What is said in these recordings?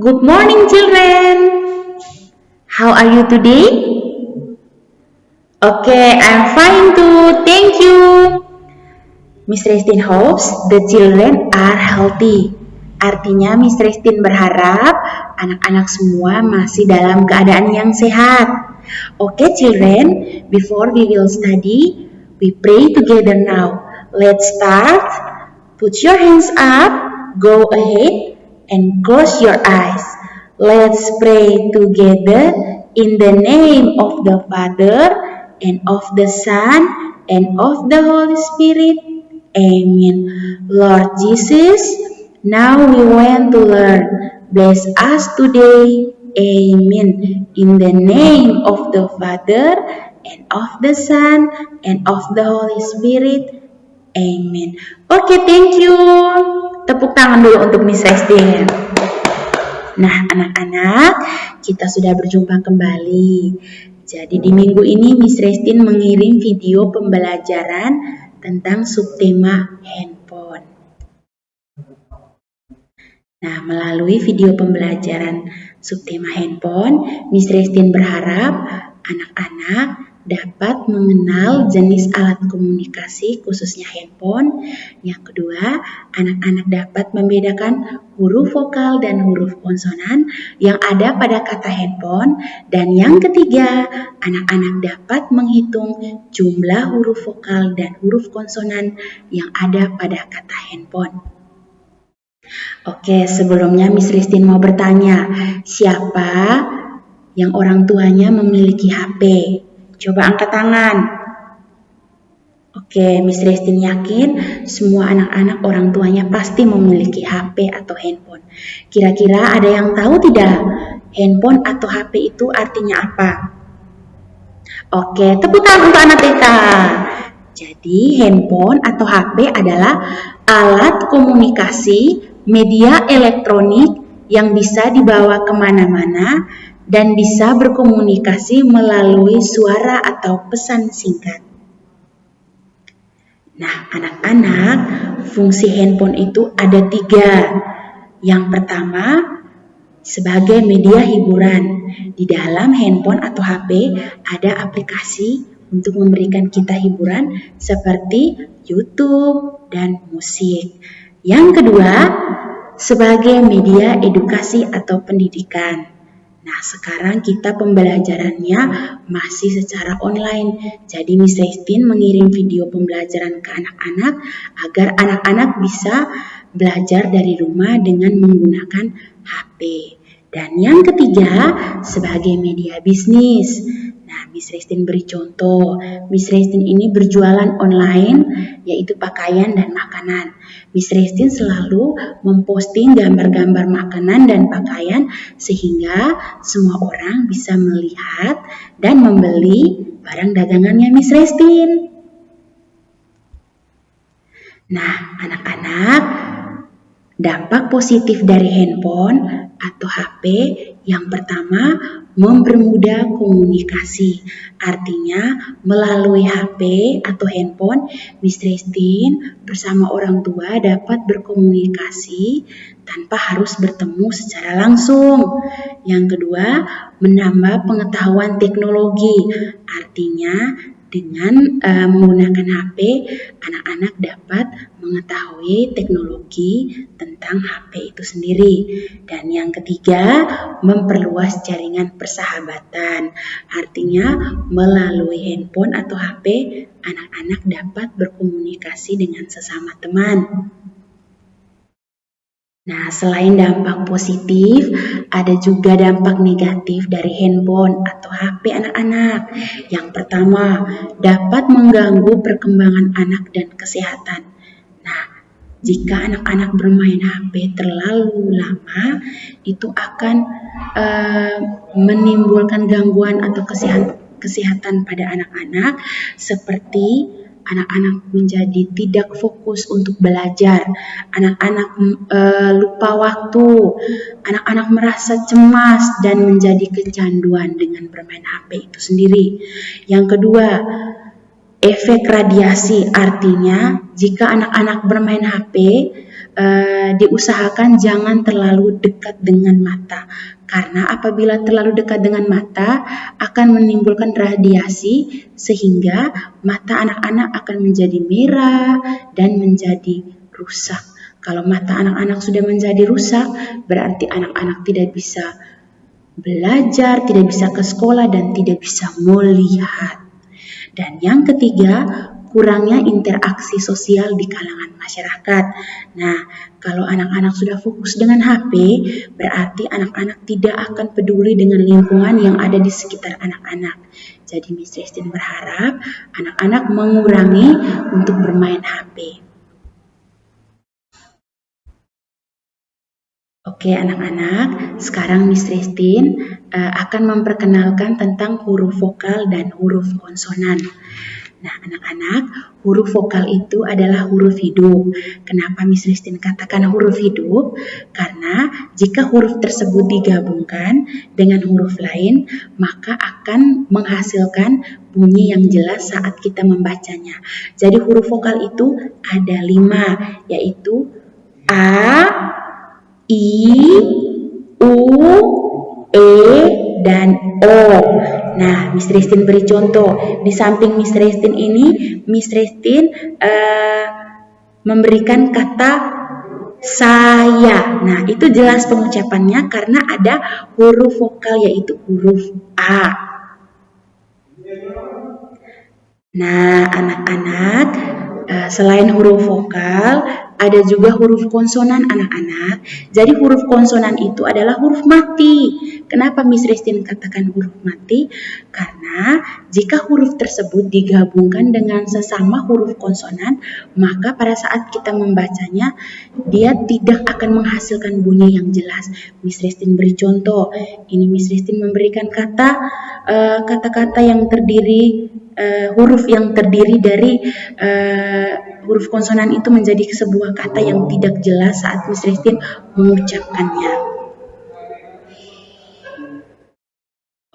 Good morning, children. How are you today? Okay, I'm fine too. Thank you. Miss Restin hopes the children are healthy. Artinya Miss Restin berharap anak-anak semua masih dalam keadaan yang sehat. Okay, children, before we will study, we pray together now. Let's start. Put your hands up, go ahead, and close your eyes. Let's pray together in the name of the Father, and of the Son, and of the Holy Spirit. Amen. Lord Jesus, now we want to learn. Bless us today. Amen. In the name of the Father, and of the Son, and of the Holy Spirit. Amen. Oke, thank you. Tepuk tangan dulu untuk Miss Restin. Nah, anak-anak, kita sudah berjumpa kembali. Jadi di minggu ini Miss Restin mengirim video pembelajaran tentang subtema handphone. Nah, melalui video pembelajaran subtema handphone, Miss Restin berharap anak-anak dapat mengenal jenis alat komunikasi khususnya handphone. Yang kedua, anak-anak dapat membedakan huruf vokal dan huruf konsonan yang ada pada kata handphone. Dan yang ketiga, anak-anak dapat menghitung jumlah huruf vokal dan huruf konsonan yang ada pada kata handphone. Oke, sebelumnya Miss Restin mau bertanya, siapa yang orang tuanya memiliki HP? Coba angkat tangan. Oke, Miss Restin yakin semua anak-anak orang tuanya pasti memiliki HP atau handphone. Kira-kira ada yang tahu tidak handphone atau HP itu artinya apa? Oke, tepuk tangan untuk anak TK. Jadi handphone atau HP adalah alat komunikasi media elektronik yang bisa dibawa kemana-mana dan bisa berkomunikasi melalui suara atau pesan singkat. Nah, anak-anak, fungsi handphone itu ada 3. Yang pertama, sebagai media hiburan. Di dalam handphone atau HP ada aplikasi untuk memberikan kita hiburan seperti YouTube dan musik. Yang kedua, sebagai media edukasi atau pendidikan. Nah, sekarang kita pembelajarannya masih secara online. Jadi Miss Restin mengirim video pembelajaran ke anak-anak agar anak-anak bisa belajar dari rumah dengan menggunakan HP. Dan yang ketiga, sebagai media bisnis. Nah, Miss Restin beri contoh. Miss Restin ini berjualan online, yaitu pakaian dan makanan. Miss Restin selalu memposting gambar-gambar makanan dan pakaian sehingga semua orang bisa melihat dan membeli barang dagangannya Miss Restin. Nah, anak-anak, dampak positif dari handphone atau HP yang pertama, mempermudah komunikasi. Artinya, melalui HP atau handphone, Miss Restin bersama orang tua dapat berkomunikasi tanpa harus bertemu secara langsung. Yang kedua, menambah pengetahuan teknologi. Artinya, dengan menggunakan HP, anak-anak dapat mengetahui teknologi tentang HP itu sendiri. Dan yang ketiga, memperluas jaringan persahabatan. Artinya, melalui handphone atau HP, anak-anak dapat berkomunikasi dengan sesama teman. Nah, selain dampak positif, ada juga dampak negatif dari handphone atau HP anak-anak. Yang pertama, dapat mengganggu perkembangan anak dan kesehatan. Nah, jika anak-anak bermain HP terlalu lama, itu akan menimbulkan gangguan atau kesehatan pada anak-anak seperti anak-anak menjadi tidak fokus untuk belajar, anak-anak lupa waktu, anak-anak merasa cemas dan menjadi kecanduan dengan bermain HP itu sendiri. Yang kedua, efek radiasi, artinya jika anak-anak bermain HP, diusahakan jangan terlalu dekat dengan mata. Karena apabila terlalu dekat dengan mata akan menimbulkan radiasi sehingga mata anak-anak akan menjadi merah dan menjadi rusak. Kalau mata anak-anak sudah menjadi rusak, berarti anak-anak tidak bisa belajar, tidak bisa ke sekolah, dan tidak bisa melihat. Dan yang ketiga, kurangnya interaksi sosial di kalangan masyarakat. Nah, kalau anak-anak sudah fokus dengan HP, berarti anak-anak tidak akan peduli dengan lingkungan yang ada di sekitar anak-anak. Jadi Miss Christine berharap anak-anak mengurangi untuk bermain HP. Oke anak-anak, sekarang Miss Christine akan memperkenalkan tentang huruf vokal dan huruf konsonan. Nah anak-anak, huruf vokal itu adalah huruf hidup. Kenapa Miss Christine katakan huruf hidup? Karena jika huruf tersebut digabungkan dengan huruf lain, maka akan menghasilkan bunyi yang jelas saat kita membacanya. Jadi huruf vokal itu ada 5, yaitu A, I, U, E, dan O. Nah, Miss Christine beri contoh. Di samping Miss Christine ini, Miss Christine memberikan kata saya. Nah, itu jelas pengucapannya karena ada huruf vokal yaitu huruf A. Nah, anak-anak, selain huruf vokal, ada juga huruf konsonan anak-anak. Jadi huruf konsonan itu adalah huruf mati. Kenapa Miss Christine katakan huruf mati? Karena jika huruf tersebut digabungkan dengan sesama huruf konsonan, maka pada saat kita membacanya, dia tidak akan menghasilkan bunyi yang jelas. Miss Christine beri contoh. Ini Miss Christine memberikan kata-kata yang terdiri huruf yang terdiri dari huruf konsonan itu menjadi sebuah kata yang tidak jelas saat Miss Christine mengucapkannya.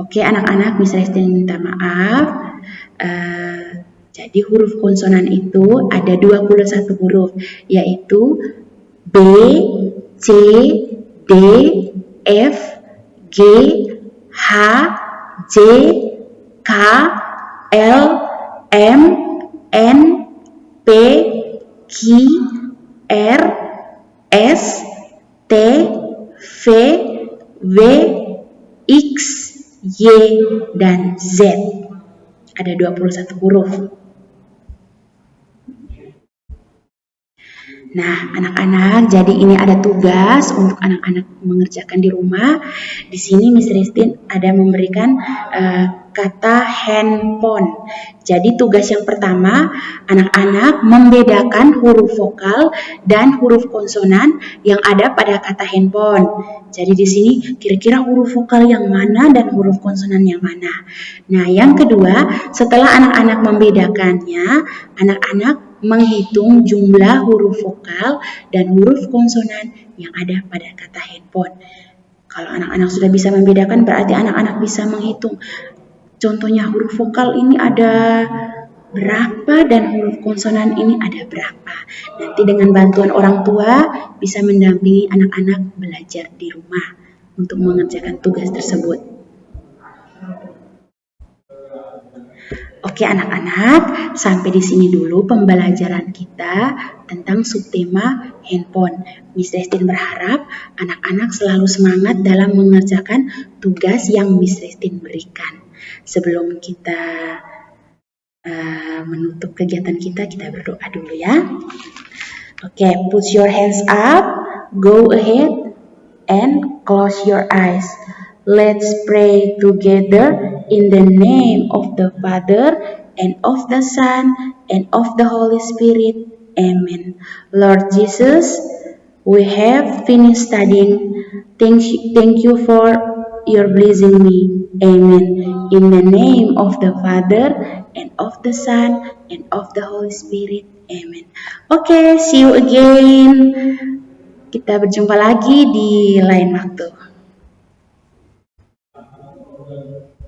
Oke anak-anak, Miss Christine minta maaf. Jadi huruf konsonan itu ada 21 huruf, yaitu B, C, D, F, G, H, J, K, L, M, N, P, Q, R, S, T, V, W, X, Y, dan Z. Ada 21 huruf. Nah, anak-anak, jadi ini ada tugas untuk anak-anak mengerjakan di rumah. Di sini Miss Christine ada memberikan kata handphone. Jadi tugas yang pertama, anak-anak membedakan huruf vokal dan huruf konsonan yang ada pada kata handphone. Jadi di sini kira-kira huruf vokal yang mana dan huruf konsonan yang mana. Nah, yang kedua, setelah anak-anak membedakannya, anak-anak menghitung jumlah huruf vokal dan huruf konsonan yang ada pada kata handphone. Kalau anak-anak sudah bisa membedakan, berarti anak-anak bisa menghitung. Contohnya huruf vokal ini ada berapa dan huruf konsonan ini ada berapa. Nanti dengan bantuan orang tua bisa mendampingi anak-anak belajar di rumah untuk mengerjakan tugas tersebut. Oke anak-anak, sampai di sini dulu pembelajaran kita tentang subtema handphone. Miss Christine berharap anak-anak selalu semangat dalam mengerjakan tugas yang Miss Christine berikan. Sebelum kita menutup kegiatan kita berdoa dulu ya. Oke, put your hands up, go ahead, and close your eyes. Let's pray together in the name of the Father, and of the Son, and of the Holy Spirit. Amen. Lord Jesus, we have finished studying. Thank you for your blessing me. Amen. In the name of the Father, and of the Son, and of the Holy Spirit. Amen. Okay, see you again. Kita berjumpa lagi di lain waktu.